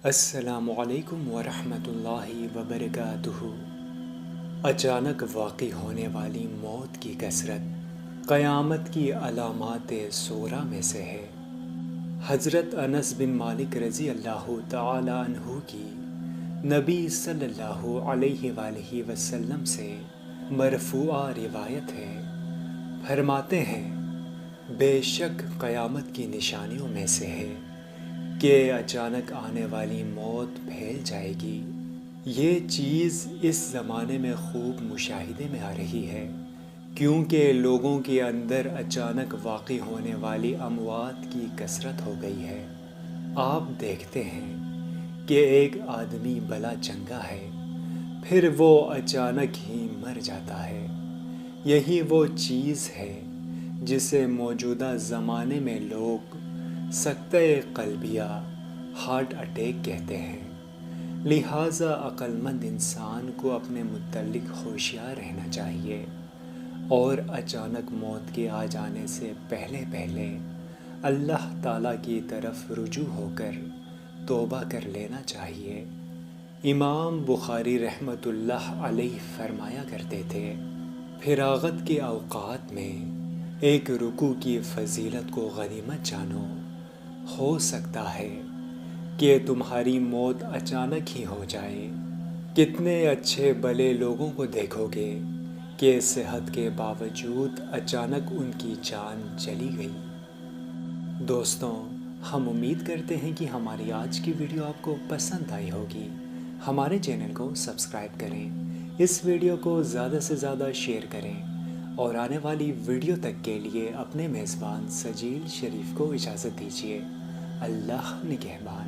السلام علیکم ورحمۃ اللہ وبرکاتہ۔ اچانک واقع ہونے والی موت کی کثرت قیامت کی علامات صغریٰ میں سے ہے۔ حضرت انس بن مالک رضی اللہ تعالی عنہ کی نبی صلی اللہ علیہ وآلہ وسلم سے مرفوعہ روایت ہے، فرماتے ہیں بے شک قیامت کی نشانیوں میں سے ہے کہ اچانک آنے والی موت پھیل جائے گی۔ یہ چیز اس زمانے میں خوب مشاہدے میں آ رہی ہے، کیونکہ لوگوں کے اندر اچانک واقع ہونے والی اموات کی کثرت ہو گئی ہے۔ آپ دیکھتے ہیں کہ ایک آدمی بلا چنگا ہے، پھر وہ اچانک ہی مر جاتا ہے۔ یہی وہ چیز ہے جسے موجودہ زمانے میں لوگ سکتہ قلبیہ ہارٹ اٹیک کہتے ہیں۔ لہٰذا عقل مند انسان کو اپنے متعلق ہوشیار رہنا چاہیے اور اچانک موت کے آ جانے سے پہلے اللہ تعالیٰ کی طرف رجوع ہو کر توبہ کر لینا چاہیے۔ امام بخاری رحمۃ اللہ علیہ فرمایا کرتے تھے، فراغت کے اوقات میں ایک رکوع کی فضیلت کو غنیمت جانو، ہو سکتا ہے کہ تمہاری موت اچانک ہی ہو جائے۔ کتنے اچھے بھلے لوگوں کو دیکھو گے کہ صحت کے باوجود اچانک ان کی جان چلی گئی۔ دوستوں، ہم امید کرتے ہیں کہ ہماری آج کی ویڈیو آپ کو پسند آئی ہوگی۔ ہمارے چینل کو سبسکرائب کریں، اس ویڈیو کو زیادہ سے زیادہ شیئر کریں اور آنے والی ویڈیو تک کے لیے اپنے میزبان سجیل شریف کو اجازت دیجیے۔ اللہ نگہبان۔